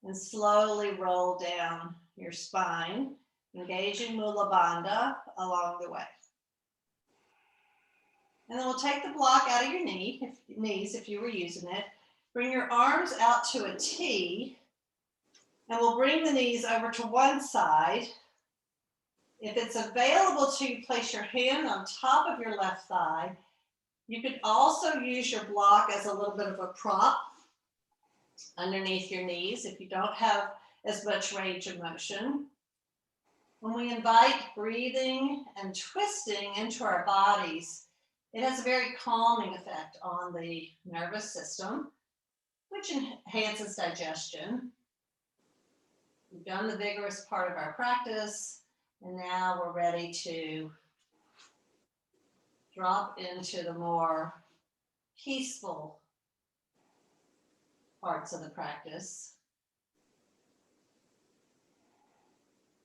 and slowly roll down your spine, engaging Mula Bandha along the way. And then we'll take the block out of your knees if you were using it. Bring your arms out to a T, and we'll bring the knees over to one side. If it's available to you, place your hand on top of your left thigh. You could also use your block as a little bit of a prop underneath your knees if you don't have as much range of motion. When we invite breathing and twisting into our bodies, it has a very calming effect on the nervous system, which enhances digestion. We've done the vigorous part of our practice, and now we're ready to drop into the more peaceful parts of the practice.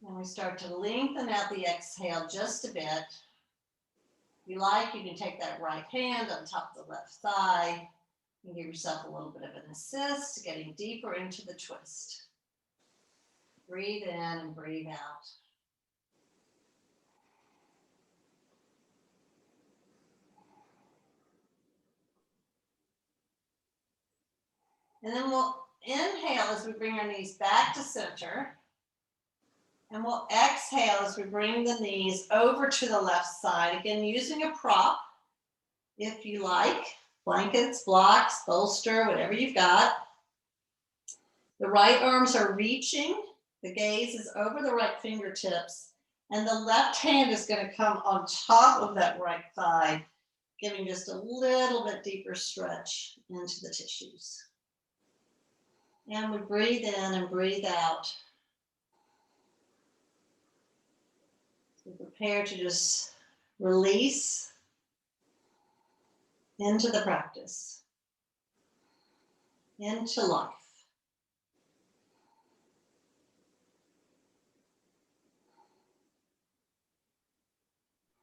And we start to lengthen out the exhale just a bit. If you like, you can take that right hand on top of the left thigh and give yourself a little bit of an assist, getting deeper into the twist. Breathe in and breathe out. And then we'll inhale as we bring our knees back to center. And we'll exhale as we bring the knees over to the left side. Again, using a prop, if you like, blankets, blocks, bolster, whatever you've got. The right arms are reaching. The gaze is over the right fingertips. And the left hand is going to come on top of that right thigh, giving just a little bit deeper stretch into the tissues. And we breathe in and breathe out. We prepare to just release into the practice, into life.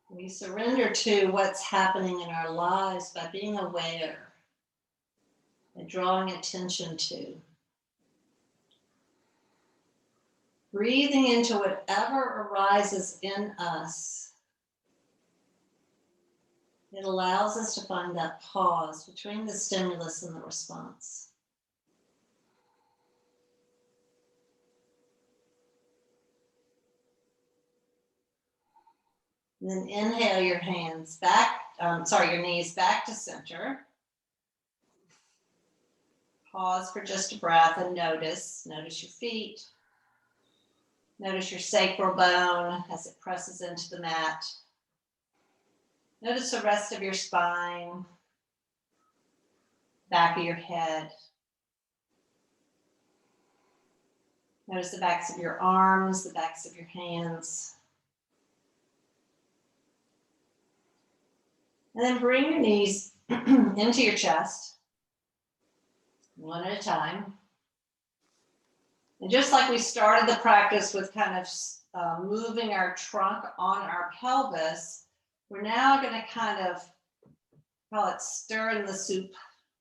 We surrender to what's happening in our lives by being aware and drawing attention to. Breathing into whatever arises in us. It allows us to find that pause between the stimulus and the response. And then inhale your hands back, your knees back to center. Pause for just a breath and notice your feet. Notice your sacral bone as it presses into the mat. Notice the rest of your spine, back of your head. Notice the backs of your arms, the backs of your hands. And then bring your knees into your chest, one at a time. And just like we started the practice with kind of moving our trunk on our pelvis, we're now going to kind of call it stir in the soup.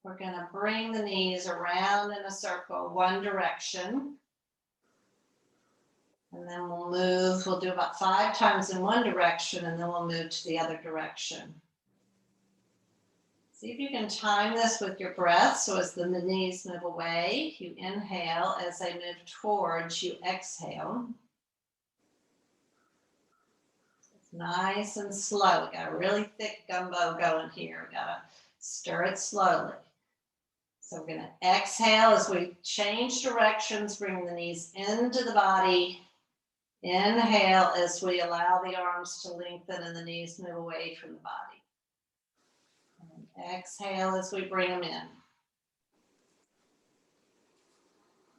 We're going to bring the knees around in a circle, one direction. And then we'll move, we'll do about 5 times in one direction, and then we'll move to the other direction. See if you can time this with your breath. So as the knees move away, you inhale. As they move towards, you exhale. It's nice and slow. We got a really thick gumbo going here. We got to stir it slowly. So we're going to exhale as we change directions, bring the knees into the body. Inhale as we allow the arms to lengthen and the knees move away from the body. And exhale as we bring them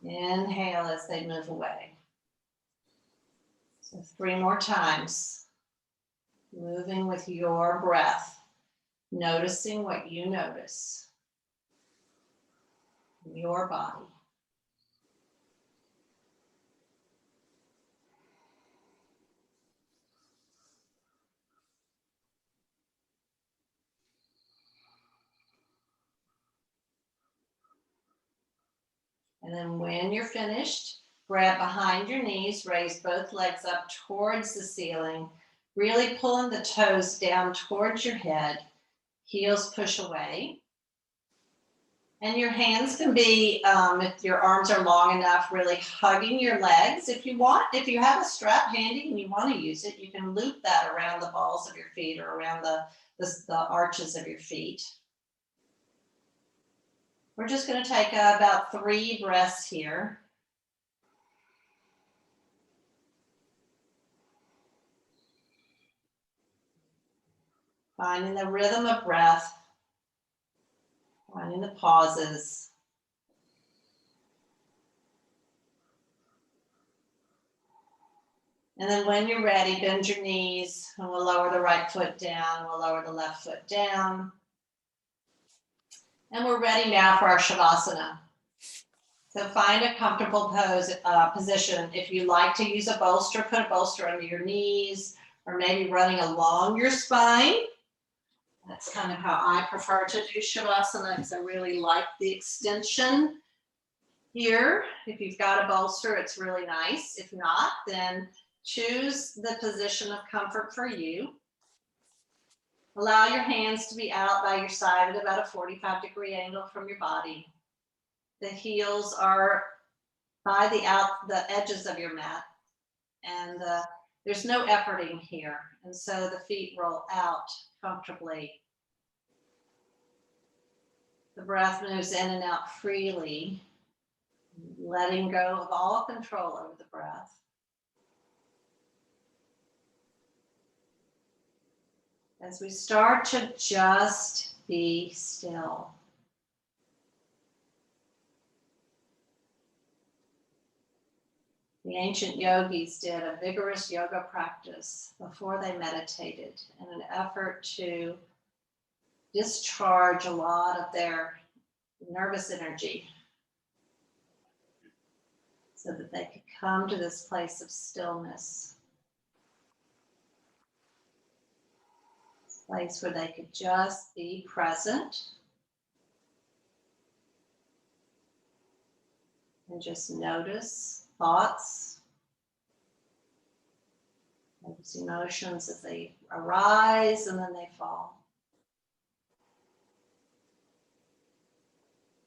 in. Inhale as they move away. So 3 more times. Moving with your breath. Noticing what you notice. In your body. And then when you're finished, grab behind your knees, raise both legs up towards the ceiling, really pulling the toes down towards your head, heels push away. And your hands can be, if your arms are long enough, really hugging your legs. If you want, if you have a strap handy and you want to use it, you can loop that around the balls of your feet or around the arches of your feet. We're just going to take about 3 breaths here. Finding the rhythm of breath, finding the pauses. And then when you're ready, bend your knees and we'll lower the right foot down, we'll lower the left foot down. And we're ready now for our Shavasana. So find a comfortable position. If you like to use a bolster, put a bolster under your knees or maybe running along your spine. That's kind of how I prefer to do Shavasana because I really like the extension here. If you've got a bolster, it's really nice. If not, then choose the position of comfort for you. Allow your hands to be out by your side at about a 45-degree angle from your body. The heels are by the edges of your mat, and there's no efforting here, and so the feet roll out comfortably. The breath moves in and out freely, letting go of all control over the breath. As we start to just be still. The The ancient yogis did a vigorous yoga practice before they meditated in an effort to discharge a lot of their nervous energy so that they could come to this place of stillness, this place where they could just be present and just notice thoughts, notice emotions as they arise and then they fall.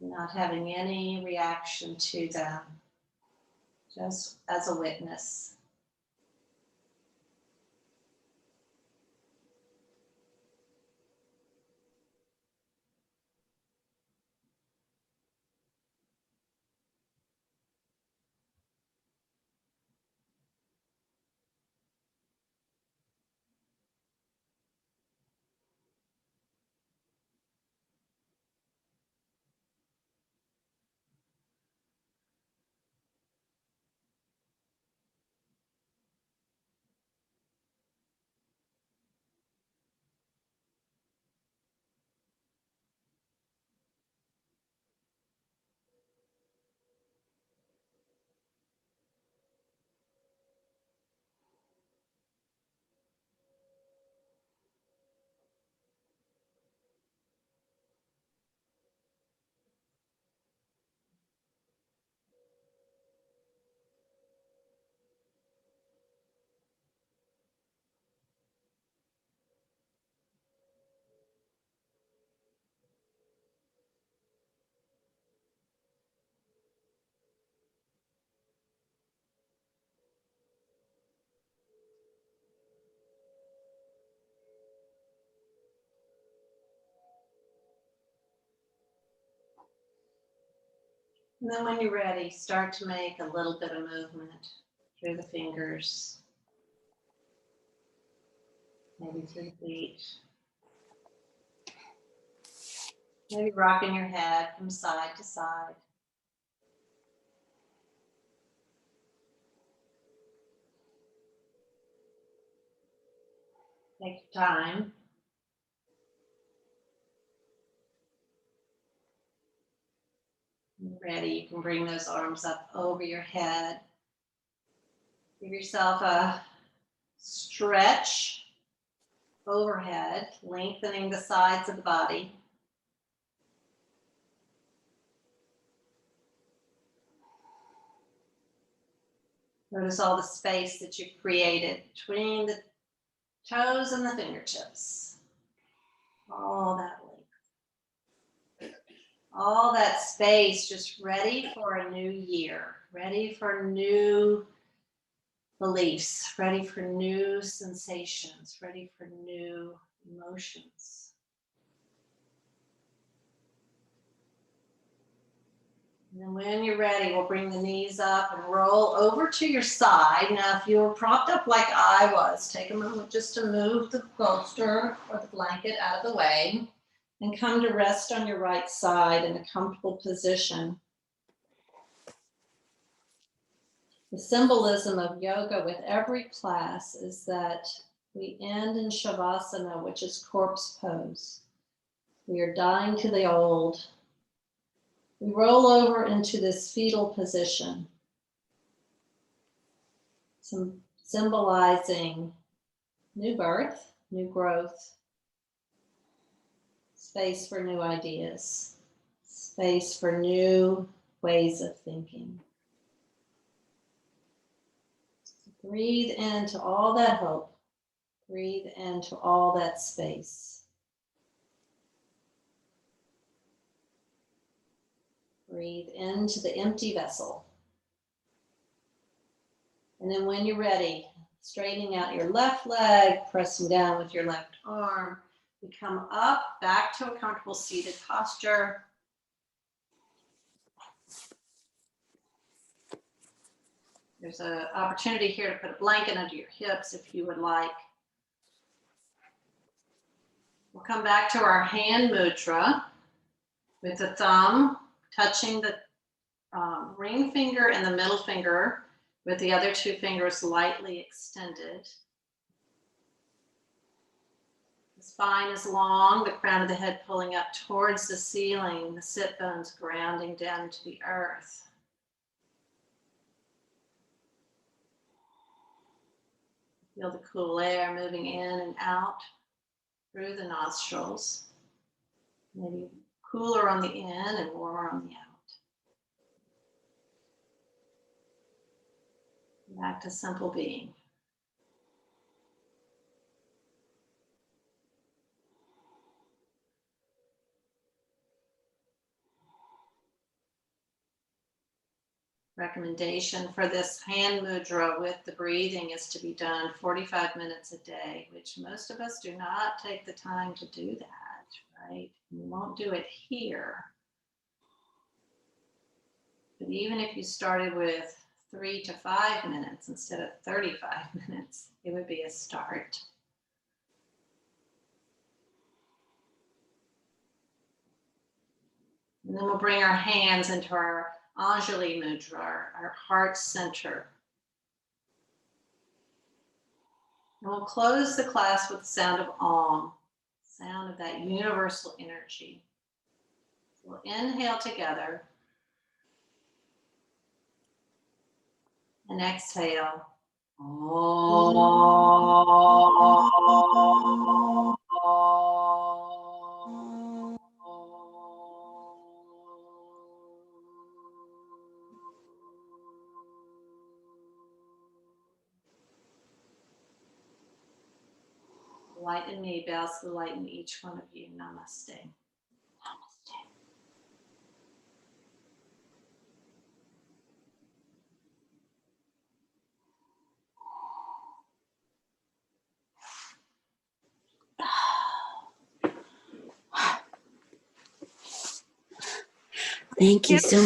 Not having any reaction to them, just as a witness. And then when you're ready, start to make a little bit of movement through the fingers, maybe through the feet. Maybe rocking your head from side to side. Take your time. When you're ready, you can bring those arms up over your head. Give yourself a stretch overhead, lengthening the sides of the body. Notice all the space that you've created between the toes and the fingertips. All that length. All that space just ready for a new year, ready for new beliefs, ready for new sensations, ready for new emotions. And then when you're ready, we'll bring the knees up and roll over to your side. Now, if you were propped up like I was, take a moment just to move the bolster or the blanket out of the way and come to rest on your right side in a comfortable position. The symbolism of yoga with every class is that we end in Shavasana, which is corpse pose. We are dying to the old. We roll over into this fetal position, symbolizing new birth, new growth, space for new ideas, space for new ways of thinking. Breathe into all that hope. Breathe into all that space. Breathe into the empty vessel. And then when you're ready, straightening out your left leg, pressing down with your left arm, you come up, back to a comfortable seated posture. There's an opportunity here to put a blanket under your hips if you would like. We'll come back to our hand mudra with the thumb touching the ring finger and the middle finger with the other two fingers lightly extended. The spine is long, the crown of the head pulling up towards the ceiling, the sit bones grounding down to the earth. Feel the cool air moving in and out through the nostrils. Maybe cooler on the in and warmer on the out. Back to simple being. Recommendation for this hand mudra with the breathing is to be done 45 minutes a day, which most of us do not take the time to do that, right? We won't do it here. But even if you started with 3 to 5 minutes instead of 35 minutes, it would be a start. And then we'll bring our hands into our Anjali Mudra, our heart center. And we'll close the class with the sound of Om, sound of that universal energy. We'll inhale together and exhale. Om. Light in me bows to the light in each one of you. Namaste. Namaste. Thank you so much.